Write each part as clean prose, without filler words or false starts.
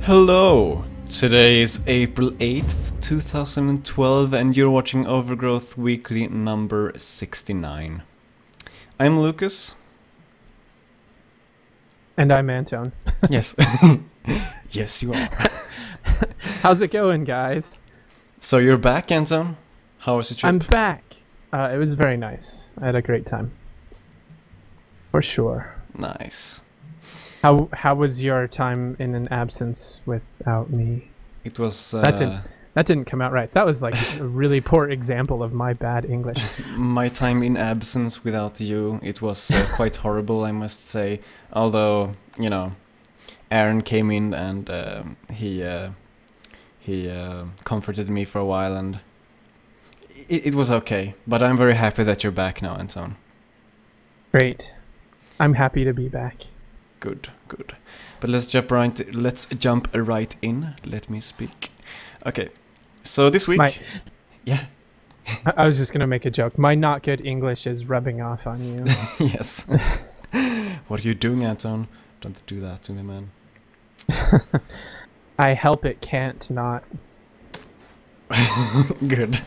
Hello! Today is April 8th, 2012 and you're watching Overgrowth Weekly number 69. I'm Lukas. And I'm Anton. Yes. Yes, you are. How's it going, guys? So you're back, Anton? How was the trip? I'm back. It was very nice. I had a great time. For sure. Nice. How was your time in an absence without me? It was... That didn't come out right. That was like a really poor example of my bad English. My time in absence without you, it was quite horrible, I must say. Although, you know, Aaron came in and he comforted me for a while, and it was okay. But I'm very happy that you're back now, Anton. Great. I'm happy to be back. Good, good. But let's jump right in. Let me speak. Okay. So this week, yeah. I was just gonna make a joke. My not good English is rubbing off on you. Yes. What are you doing, Anton? Don't do that to me, man. I help it can't not. Good.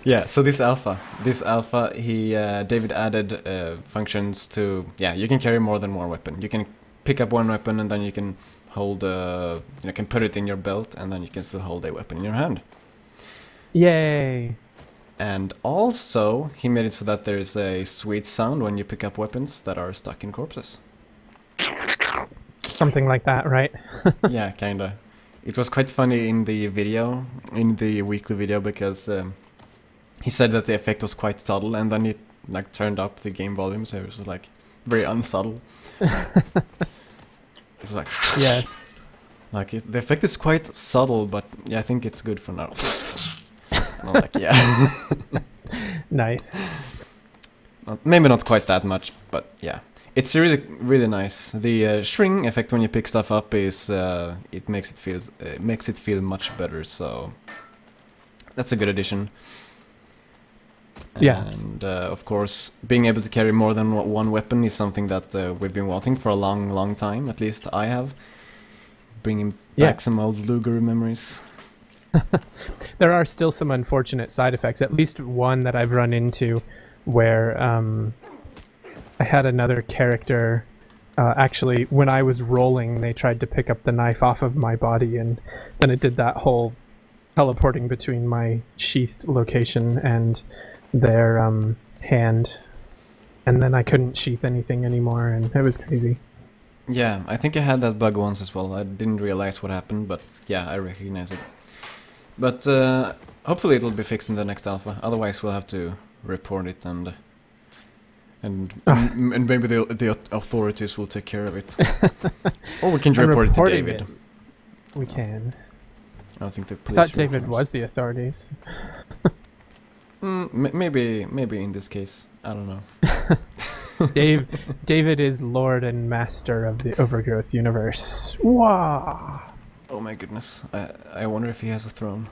Yeah, so this alpha, David added functions to, you can carry more than one weapon. You can pick up one weapon and then you can hold, you can put it in your belt and then you can still hold a weapon in your hand. Yay! And also, he made it so that there's a sweet sound when you pick up weapons that are stuck in corpses. Something like that, right? Yeah, kinda. It was quite funny in the video, in the weekly video, because he said that the effect was quite subtle, and then he like turned up the game volume, so it was like very unsubtle. It was like yes, like the effect is quite subtle, but yeah, I think it's good for now. And I'm like, yeah, nice. Maybe not quite that much, but yeah. It's really nice. The shring effect when you pick stuff up is it makes it feel much better. So that's a good addition. Yeah. And of course, being able to carry more than one weapon is something that we've been wanting for a long time. At least I have. Bringing back some old Luger memories. There are still some unfortunate side effects. At least one that I've run into, where I had another character, actually, when I was rolling, they tried to pick up the knife off of my body, and then it did that whole teleporting between my sheath location and their hand, and then I couldn't sheath anything anymore, and it was crazy. Yeah, I think I had that bug once as well. I didn't realize what happened, but yeah, I recognize it. But hopefully it'll be fixed in the next alpha, otherwise we'll have to report it and maybe the authorities will take care of it. Or we can report it to David. We can. I don't think the police... I thought David was the authorities. Maybe in this case. I don't know. David is Lord and Master of the Overgrowth universe. Wow! Oh my goodness. I wonder if he has a throne.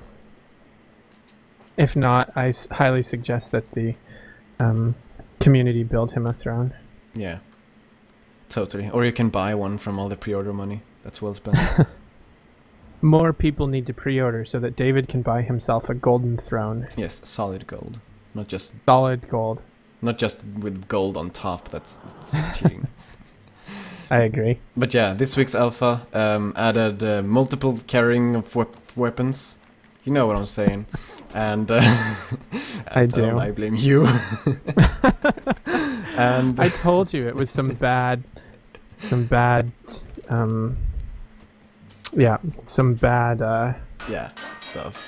If not, I highly suggest that the community build him a throne. Yeah, totally. Or you can buy one from all the pre-order money. That's well spent. More people need to pre-order so that David can buy himself a golden throne. Yes, solid gold, not just solid gold. Not just with gold on top. That's cheating. I agree. But yeah, this week's alpha added multiple carrying of weapons. You know what I'm saying. And I do. I blame you. And I told you it was some bad stuff.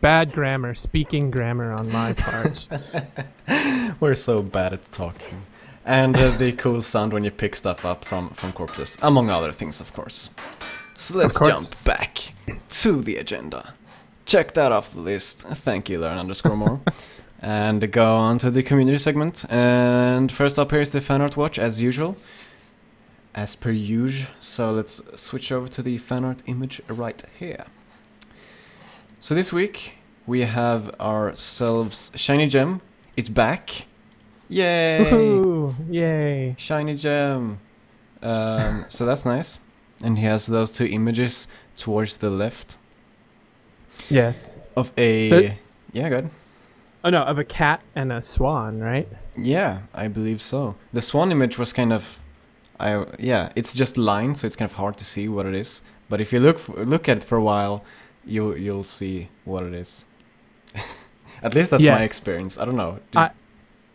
Bad grammar, speaking grammar on my part. We're so bad at talking. And the cool sound when you pick stuff up from corpses, among other things, of course. So let's jump back to the agenda. Check that off the list. Thank you, learn_more. And go on to the community segment. And first up here is the fan art watch, as usual. As per usual. So let's switch over to the fan art image right here. So this week we have ourselves Shiny Gem. It's back. Yay! Woohoo! Yay! Shiny Gem. So that's nice. and he has those two images towards the left. Yes. Of a... Yeah, good. Oh no, of a cat and a swan, right? Yeah, I believe so. The swan image was kind of... yeah, it's just lines, so it's kind of hard to see what it is. But if you look at it for a while, you'll see what it is. At least that's my experience. I don't know.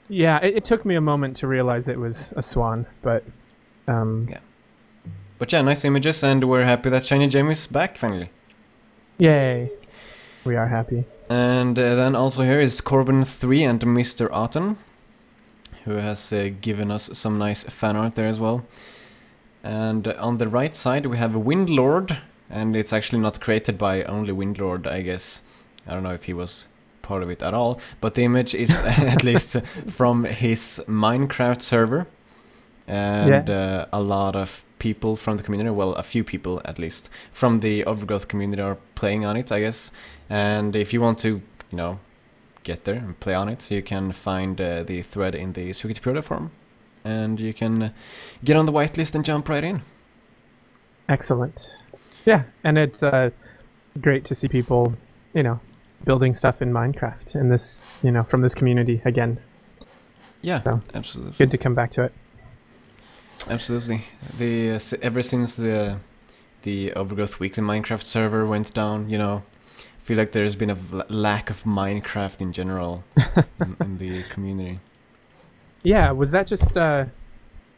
Yeah, it took me a moment to realize it was a swan, but... Yeah. But yeah, nice images, and we're happy that Shiny Gem is back finally. Yay. We are happy. And then also here is Corbin3 and Mr. Autumn, who has given us some nice fan art there as well. And on the right side we have Windlord, and it's actually not created by only Windlord, I guess. I don't know if he was part of it at all, but the image is at least from his Minecraft server. And a lot of people from the community, well, a few people at least, from the Overgrowth community are playing on it, I guess. And if you want to, you know, get there and play on it, you can find the thread in the Wikipedia forum. And you can get on the whitelist and jump right in. Excellent. Yeah, and it's great to see people, you know, building stuff in Minecraft in this, you know, from this community again. Yeah, so, absolutely. Good to come back to it. Absolutely. Ever since the Overgrowth Weekly Minecraft server went down, you know, I feel like there's been a lack of Minecraft in general in the community. Yeah, was that just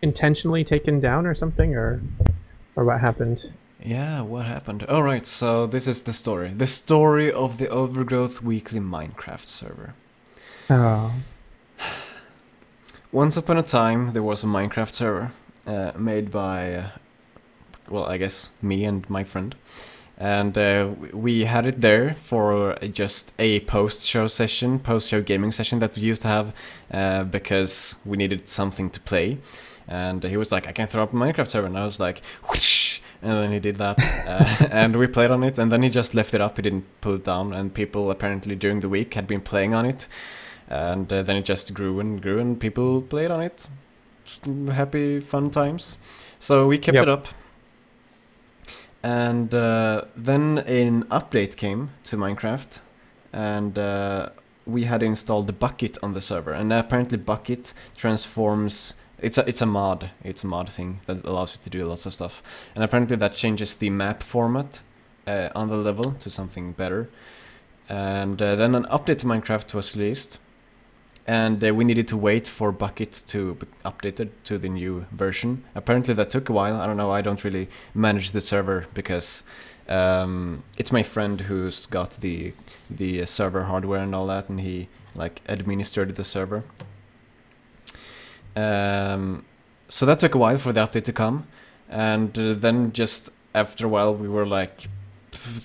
intentionally taken down or something, or what happened? Yeah, what happened? Oh, right, so this is the story. The story of the Overgrowth Weekly Minecraft server. Oh. Once upon a time, there was a Minecraft server made by, well, I guess me and my friend. And we had it there for just a post-show gaming session that we used to have because we needed something to play. And he was like, I can throw up a Minecraft server. And I was like, whoosh! And then he did that. And we played on it. And then he just left it up. He didn't pull it down. And people apparently during the week had been playing on it. And then it just grew and people played on it. Happy, fun times. So we kept it up. And then an update came to Minecraft. And we had installed the bucket on the server. And apparently bucket transforms... It's a mod. It's a mod thing that allows you to do lots of stuff. And apparently that changes the map format on the level to something better. And then an update to Minecraft was released. And we needed to wait for Bucket to be updated to the new version. Apparently that took a while. I don't know, I don't really manage the server because it's my friend who's got the server hardware and all that, and he like administered the server. So that took a while for the update to come, and then just after a while we were like,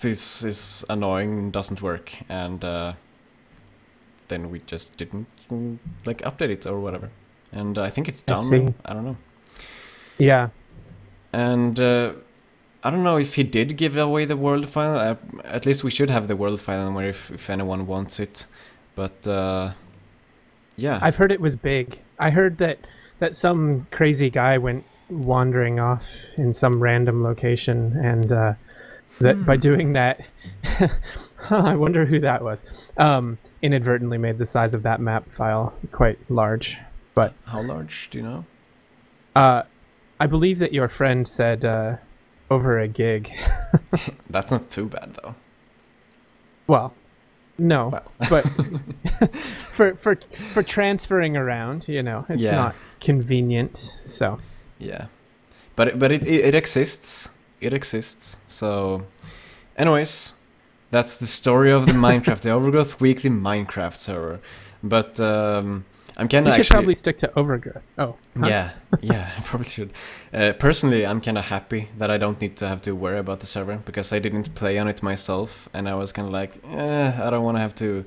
this is annoying, doesn't work, and then we just didn't like update it or whatever. And I think it's down now. I don't know. Yeah. And I don't know if he did give away the world file. At least we should have the world file somewhere if anyone wants it. But yeah. I've heard it was big. I heard that some crazy guy went wandering off in some random location, and that by doing that, I wonder who that was. Inadvertently made the size of that map file quite large. But how large? Do you know? I believe that your friend said over a gig. That's not too bad though. Well, no, well. But for transferring around, you know, it's not convenient. So yeah, but it exists. It exists. So, anyways. That's the story of the Minecraft, the Overgrowth Weekly Minecraft server. But I'm kind of should probably stick to Overgrowth. Oh. Huh? Yeah, I probably should. Personally, I'm kind of happy that I don't need to have to worry about the server, because I didn't play on it myself, and I was kind of like, I don't want to have to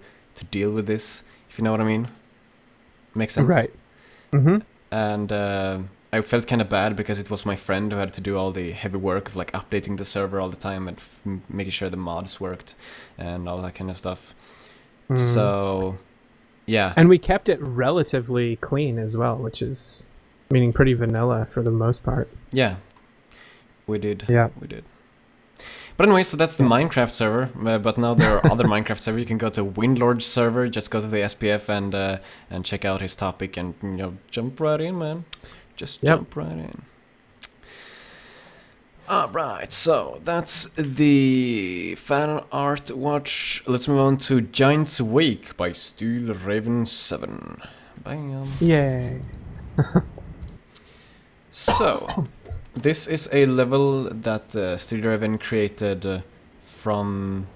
deal with this, if you know what I mean. Makes sense? Right. Mm-hmm. And I felt kind of bad because it was my friend who had to do all the heavy work of like updating the server all the time and making sure the mods worked and all that kind of stuff. So, yeah. And we kept it relatively clean as well, which is meaning pretty vanilla for the most part. Yeah. We did. Yeah. We did. But anyway, so that's the Minecraft server. But now there are other Minecraft servers. You can go to Windlord's server. Just go to the SPF and check out his topic and jump right in, man. Just jump right in. Alright, so that's the fan art watch. Let's move on to Giant's Wake by Steel Raven 7. Bam. Yay. So, this is a level that Steel Raven created from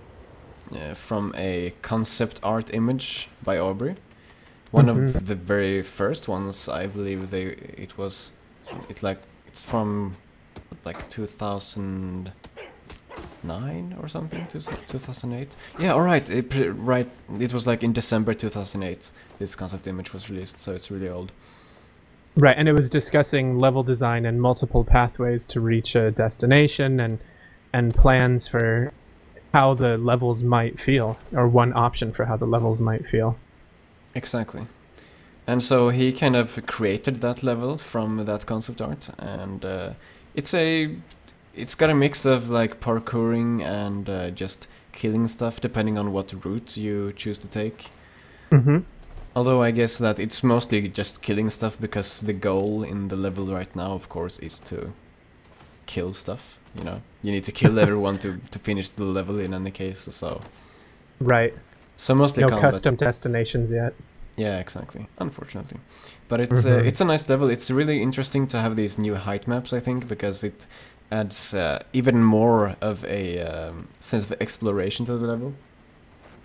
a concept art image by Aubrey. One of the very first ones, I believe it's from like 2009 or something, 2008. Yeah, alright, it was like in December 2008 this concept image was released, so it's really old. Right, and it was discussing level design and multiple pathways to reach a destination and plans for how the levels might feel, or one option for how the levels might feel. Exactly. And so he kind of created that level from that concept art, and it's got a mix of like parkouring and just killing stuff depending on what route you choose to take. Although I guess that it's mostly just killing stuff, because the goal in the level right now, of course, is to kill stuff. You need to kill everyone to finish the level in any case. So right. So mostly no combat. Custom destinations yet. Yeah, exactly. Unfortunately, but it's a nice level. It's really interesting to have these new height maps, I think, because it adds even more of a sense of exploration to the level.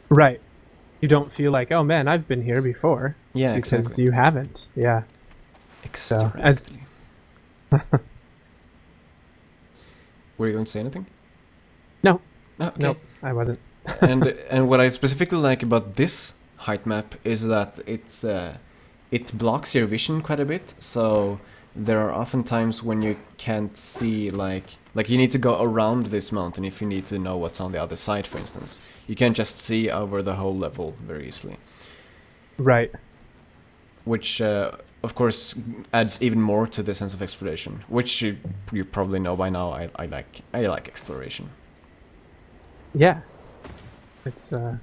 Right. You don't feel like, oh man, I've been here before. Yeah, because exactly. you haven't. Yeah. Exactly. So, Were you going to say anything? No. Oh, okay. Nope, I wasn't. and what I specifically like about this height map is that it blocks your vision quite a bit. So there are often times when you can't see, like you need to go around this mountain if you need to know what's on the other side, for instance. You can't just see over the whole level very easily. Right. Which, of course, adds even more to the sense of exploration, which you probably know by now. I like exploration. Yeah. It's a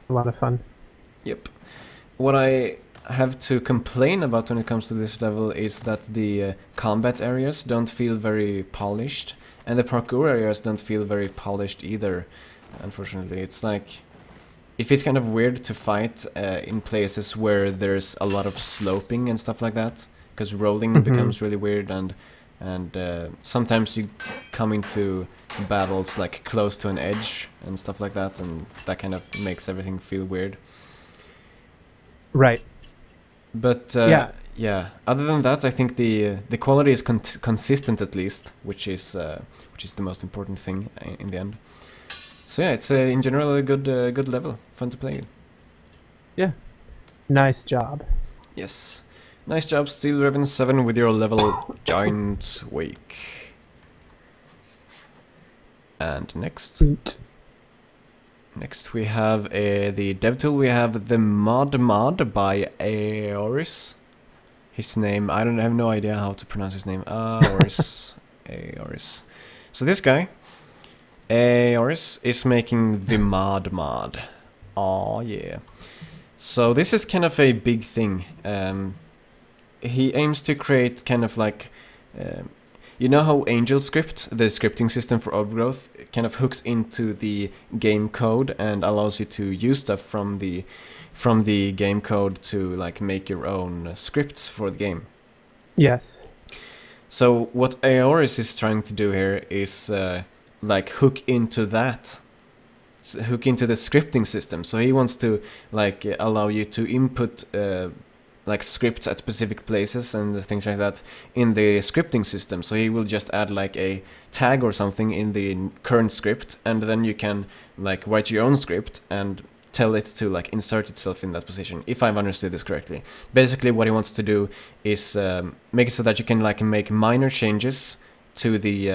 lot of fun. Yep. What I have to complain about when it comes to this level is that the combat areas don't feel very polished, and the parkour areas don't feel very polished either. Unfortunately, it's like it feels kind of weird to fight in places where there's a lot of sloping and stuff like that, because rolling becomes really weird, and sometimes you come into battles like close to an edge and stuff like that, and that kind of makes everything feel weird. Right. But yeah. Other than that, I think the quality is consistent, at least, which is the most important thing in the end. So yeah, it's in general a good level, fun to play. Yeah. Nice job. Yes, nice job, Steel Raven 7, with your level Giant's Wake. And next we have the dev tool. We have the mod by AAorris. His name, I have no idea how to pronounce his name. AAorris. AAorris. So this guy, AAorris, is making the mod. Oh yeah. So this is kind of a big thing. He aims to create kind of like, you know how AngelScript, the scripting system for Overgrowth, kind of hooks into the game code and allows you to use stuff from the game code to like make your own scripts for the game. Yes. So what AAorris is trying to do here is like hook into that. Hook into the scripting system. So he wants to like allow you to input like scripts at specific places and things like that in the scripting system. So he will just add like a tag or something in the current script, and then you can like write your own script and tell it to like insert itself in that position, if I've understood this correctly. Basically what he wants to do is make it so that you can like make minor changes to the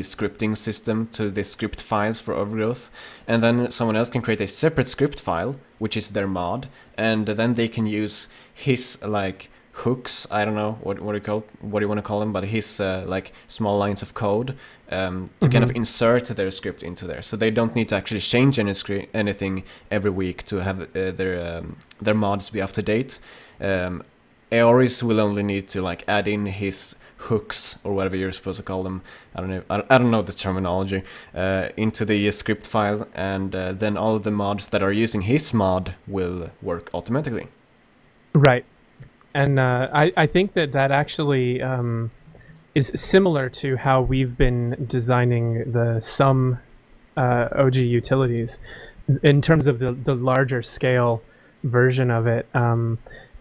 scripting system, to the script files for Overgrowth, and then someone else can create a separate script file, which is their mod, and then they can use his like hooks. I don't know what you want to call them, but his like small lines of code to kind of insert their script into there, so they don't need to actually change anything every week to have their mods be up to date. AAorris will only need to like add in his hooks or whatever you're supposed to call them. I don't know. I don't know the terminology into the script file, and then all of the mods that are using his mod will work automatically. Right, and I think that actually is similar to how we've been designing some OG utilities in terms of the larger scale version of it.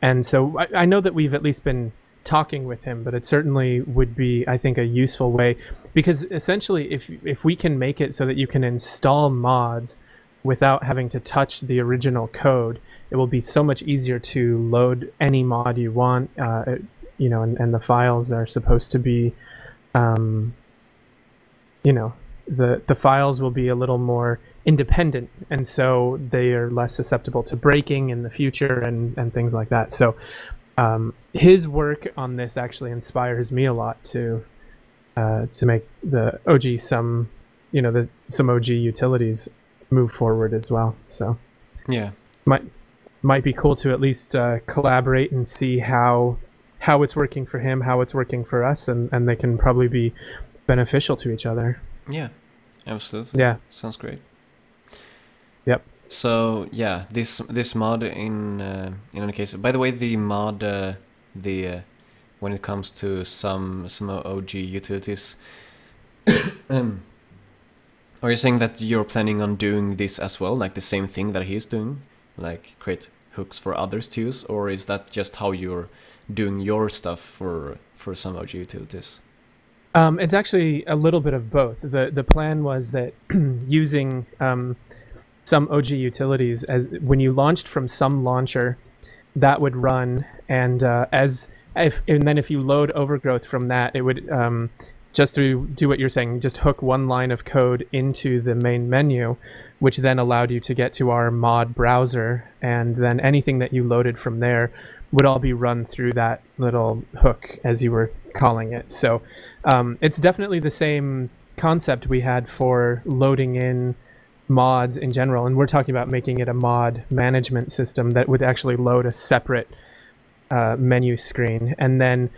And so I know that we've at least been talking with him, but it certainly would be, I think, a useful way, because essentially if we can make it so that you can install mods without having to touch the original code, it will be so much easier to load any mod you want, you know, and the files are supposed to be, you know, the files will be a little more independent, and so they are less susceptible to breaking in the future and things like that. So his work on this actually inspires me a lot to make the OG some OG utilities move forward as well. So yeah, might be cool to at least collaborate and see how it's working for him, how it's working for us, and they can probably be beneficial to each other. Yeah, absolutely. Yeah, sounds great. Yep. So yeah, this mod in any case. By the way, the mod when it comes to some OG utilities, are you saying that you're planning on doing this as well, like the same thing that he's doing, like create hooks for others to use, or is that just how you're doing your stuff for some OG utilities? It's actually a little bit of both. The plan was that using some OG utilities, as when you launched from some launcher, that would run, and then if you load Overgrowth from that, it would just to do what you're saying, just hook one line of code into the main menu, which then allowed you to get to our mod browser, and then anything that you loaded from there would all be run through that little hook, as you were calling it. So it's definitely the same concept we had for loading in mods in general, and we're talking about making it a mod management system that would actually load a separate menu screen. And then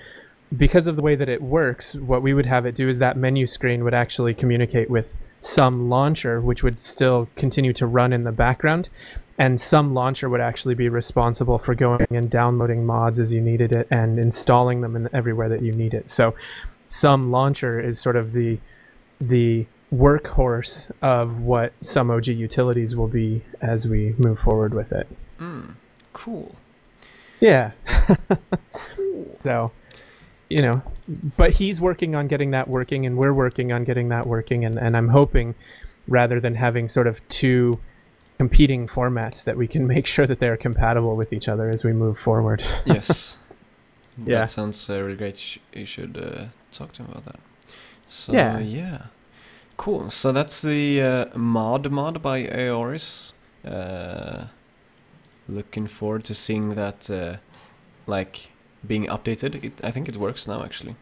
because of the way that it works, what we would have it do is that menu screen would actually communicate with some launcher, which would still continue to run in the background, and some launcher would actually be responsible for going and downloading mods as you needed it and installing them everywhere that you need it. So some launcher is sort of the workhorse of what some OG utilities will be as we move forward with it. Cool. Yeah. Cool. So, you know, but he's working on getting that working, and we're working on getting that working, and I'm hoping, rather than having sort of two competing formats, that we can make sure that they're compatible with each other as we move forward. Yes. Yeah. That sounds really great. You should talk to him about that. So yeah. Cool. So that's the mod by AAorris. Looking forward to seeing that like being updated. I think it works now, actually.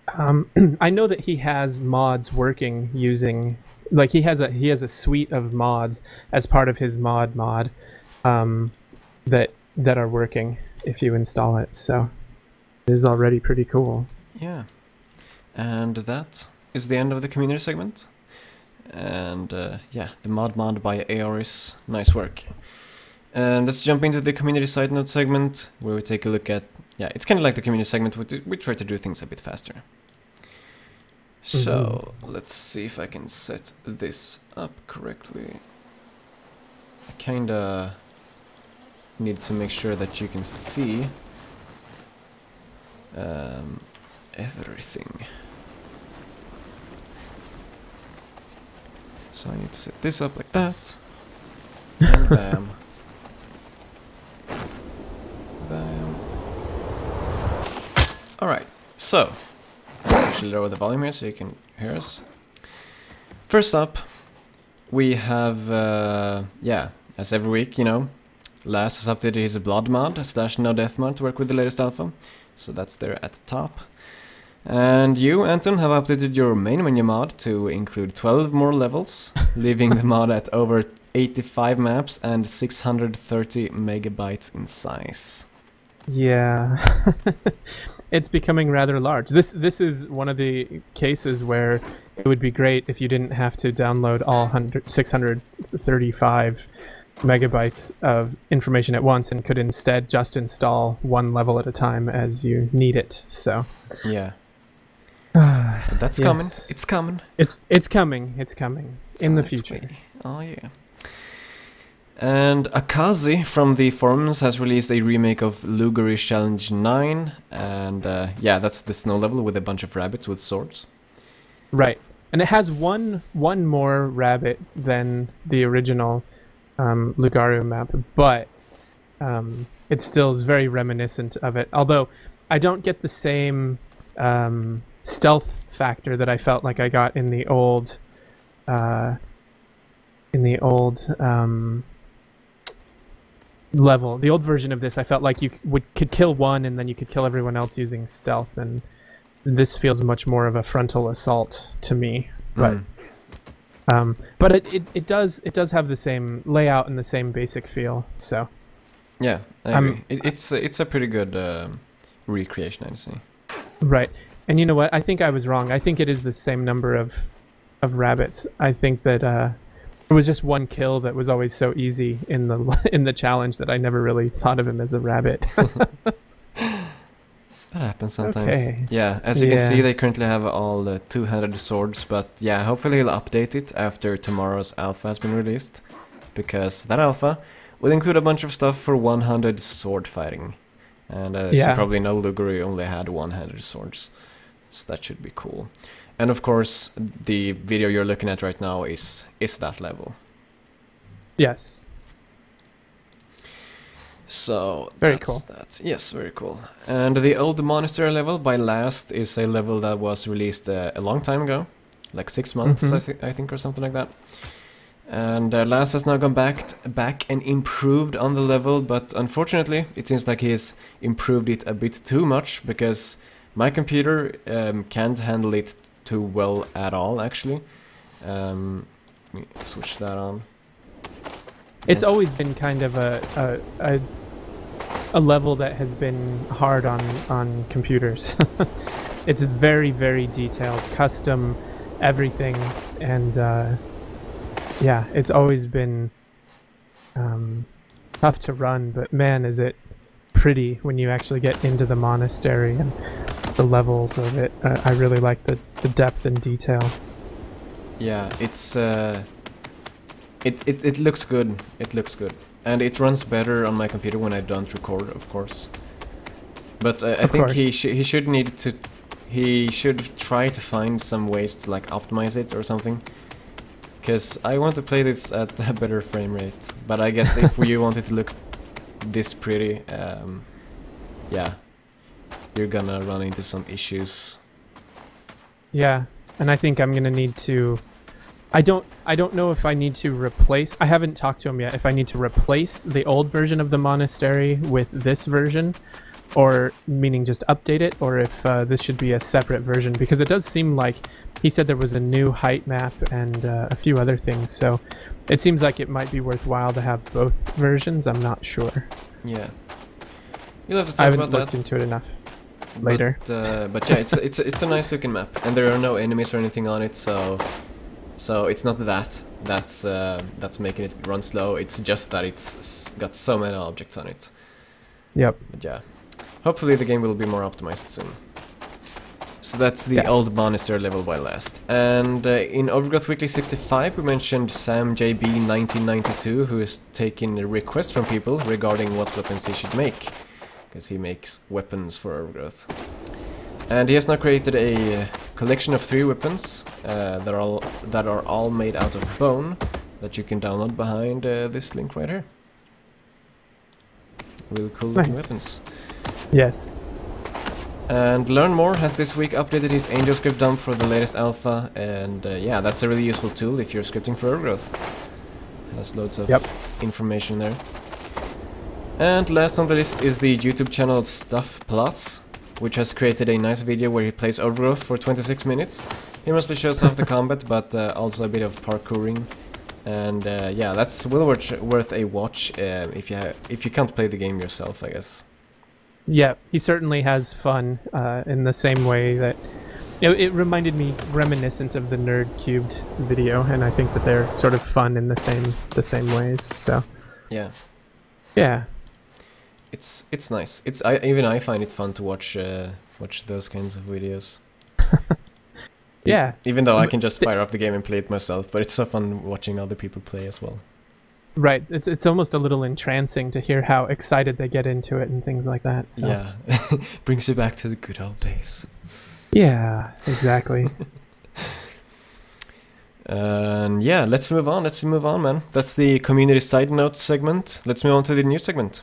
I know that he has mods working using, like he has a suite of mods as part of his mod that are working if you install it. So it is already pretty cool. Yeah. And that is the end of the community segment. And yeah, the mod by AAorris. Nice work. And let's jump into the community side note segment, where we take a look at, yeah, it's kind of like the community segment, we try to do things a bit faster. So let's see if I can set this up correctly. I kinda need to make sure that you can see everything. So I need to set this up like that. And bam. Bam. Alright, so I'll actually lower the volume here so you can hear us. First up, we have, yeah, as every week, you know, Last has updated his blood mod / no death mod to work with the latest alpha. So that's there at the top. And you, Anton, have updated your main menu mod to include 12 more levels, leaving the mod at over 85 maps and 630 megabytes in size. Yeah. It's becoming rather large. This is one of the cases where it would be great if you didn't have to download all 635 megabytes of information at once and could instead just install one level at a time as you need it. So yeah. But that's yes. coming. It's coming. It's coming. It's coming in the future. Oh yeah. And Akazi from the forums has released a remake of Lugarish Challenge 9, and yeah, that's the snow level with a bunch of rabbits with swords. Right, and it has one more rabbit than the original Lugario map, but it still is very reminiscent of it. Although I don't get the same stealth factor that I felt like I got in the old level. The old version of this, I felt like you could kill one and then you could kill everyone else using stealth, and this feels much more of a frontal assault to me. But it does have the same layout and the same basic feel. So yeah, I agree. It's a pretty good recreation, I'd say. Right, and you know what? I think I was wrong. I think it is the same number of rabbits. I think that there was just one kill that was always so easy in the challenge that I never really thought of him as a rabbit. That happens sometimes. Okay. Yeah, as you can see, they currently have all 200 swords, but yeah, hopefully he'll update it after tomorrow's alpha has been released, because that alpha will include a bunch of stuff for 100 sword fighting. And as you probably know, Lugario only had 100 swords, so that should be cool. And of course, the video you're looking at right now is that level. Yes. So very that's cool. That. Yes, very cool. And the old monastery level by Last is a level that was released a long time ago, like 6 months, I think, or something like that. And Last has now gone back and improved on the level, but unfortunately, it seems like he has improved it a bit too much, because my computer can't handle it too well at all, actually. Let me switch that on. It's always been kind of a level that has been hard on computers. It's very, very detailed, custom, everything, and yeah, it's always been tough to run, but man, is it pretty when you actually get into the monastery and the levels of it. I really like the depth and detail. Yeah, it's it looks good. It looks good, and it runs better on my computer when I don't record, of course. But I think he should try to find some ways to like optimize it or something. Because I want to play this at a better frame rate. But I guess if you want it to look this pretty, yeah, you're gonna run into some issues. Yeah, and I think I'm gonna need to. I don't know if I need to replace. I haven't talked to him yet. If I need to replace the old version of the monastery with this version, or meaning just update it, or if this should be a separate version, because it does seem like he said there was a new height map and a few other things. So it seems like it might be worthwhile to have both versions. I'm not sure. Yeah, you'll have to talk about that. I haven't looked into it enough. Later. But yeah, it's a nice looking map, and there are no enemies or anything on it, so it's not that's making it run slow. It's just that it's got so many objects on it. Yep. But yeah, hopefully the game will be more optimized soon. So that's the old monastery level by Last. And in Overgrowth Weekly 65 we mentioned Sam JB 1992, who is taking a request from people regarding what weapons he should make, because he makes weapons for Overgrowth. And he has now created a collection of 3 weapons that are all made out of bone that you can download behind this link right here. Really cool looking weapons. Yes. And Learn More has this week updated his Angel script dump for the latest alpha, and yeah, that's a really useful tool if you're scripting for Overgrowth. Has loads of information there. And last on the list is the YouTube channel Stuff Plus, which has created a nice video where he plays Overgrowth for 26 minutes. He mostly shows off the combat, but also a bit of parkouring. And yeah, that's well worth a watch if you can't play the game yourself, I guess. Yeah, he certainly has fun in the same way that it reminded me reminiscent of the Nerd Cubed video, and I think that they're sort of fun in the same ways. So yeah, it's nice. Even I find it fun to watch those kinds of videos. Yeah. Even though I can just fire up the game and play it myself, but it's so fun watching other people play as well. Right. It's almost a little entrancing to hear how excited they get into it and things like that. So. Yeah. Brings you back to the good old days. Yeah, exactly. And yeah, let's move on. Let's move on, man. That's the community side notes segment. Let's move on to the news segment.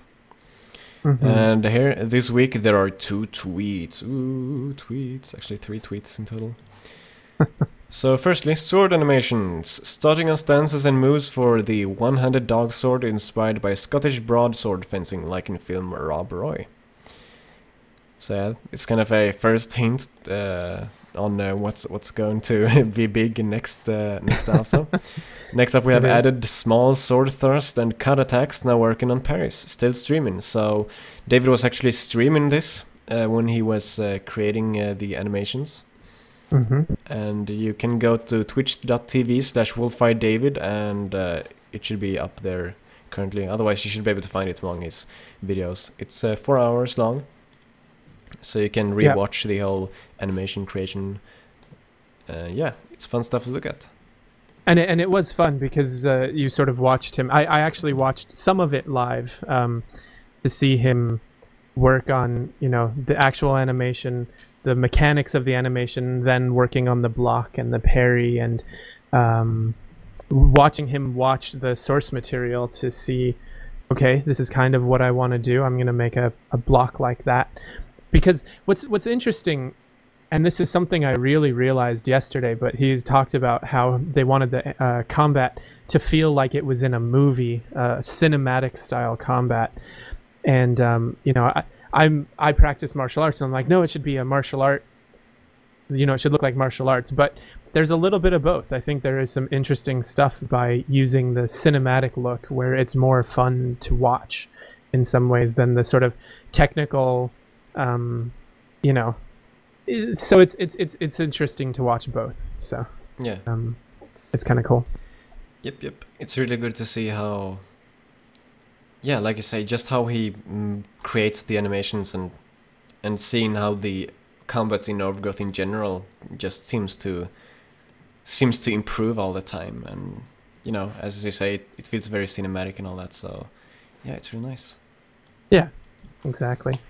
Mm-hmm. And here, this week, there are 2 tweets. Ooh, tweets. Actually, 3 tweets in total. So firstly, sword animations. Starting on stances and moves for the one-handed dog sword inspired by Scottish broadsword fencing like in film Rob Roy. So yeah, it's kind of a first hint on what's going to be big in next alpha. Next up we have added small sword thrust and cut attacks, now working on parries, still streaming. So David was actually streaming this when he was creating the animations. Mm-hmm. And you can go to twitch.tv/wolfiredavid and it should be up there currently. Otherwise you should be able to find it among his videos. It's 4 hours long, so you can rewatch the whole animation creation. Yeah, it's fun stuff to look at. And it was fun because you sort of watched him. I actually watched some of it live to see him work on, you know, the actual animation, the mechanics of the animation, then working on the block and the parry, and watching him watch the source material to see, okay, this is kind of what I want to do. I'm going to make a block like that. Because what's interesting, and this is something I really realized yesterday, but he talked about how they wanted the combat to feel like it was in a movie, cinematic style combat. And you know, I practice martial arts, and I'm like, no, it should be a martial art. You know, it should look like martial arts. But there's a little bit of both. I think there is some interesting stuff by using the cinematic look, where it's more fun to watch in some ways than the sort of technical. You know, so it's interesting to watch both. So yeah, it's kind of cool. Yep. It's really good to see how. Yeah, like you say, just how he creates the animations and seeing how the combat in Overgrowth in general just seems to improve all the time, and you know, as you say, it feels very cinematic and all that. So yeah, it's really nice. Yeah, exactly.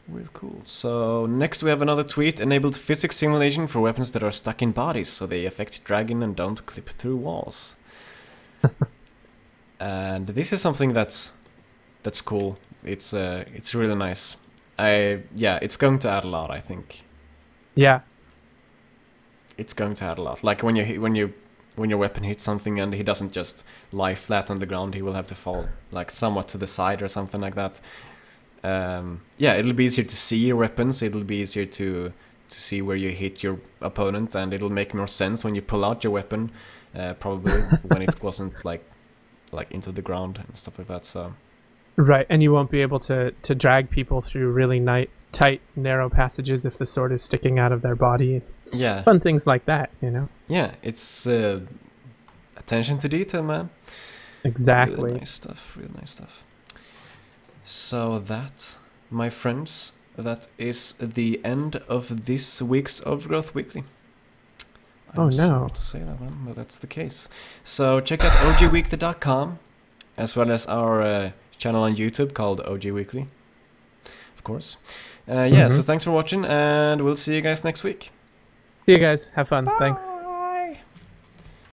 Real cool. So next we have another tweet: enabled physics simulation for weapons that are stuck in bodies, so they affect dragging and don't clip through walls. And this is something that's cool. It's really nice. It's going to add a lot, I think. Yeah. It's going to add a lot. Like when your weapon hits something and he doesn't just lie flat on the ground, he will have to fall like somewhat to the side or something like that. Yeah, it'll be easier to see your weapons. It'll be easier to see where you hit your opponent, and it'll make more sense when you pull out your weapon, probably when it wasn't like into the ground and stuff like that. So. Right, and you won't be able to drag people through really tight, narrow passages if the sword is sticking out of their body. Yeah. Fun things like that, you know? Yeah, it's attention to detail, man. Exactly. Really nice stuff. So that, my friends, that is the end of this week's Overgrowth Weekly. I'm sorry to say that, man, but that's the case. So check out ogweekly.com, as well as our channel on YouTube called OG Weekly, of course. Yeah, so thanks for watching, and we'll see you guys next week. See you guys. Have fun. Bye. Thanks.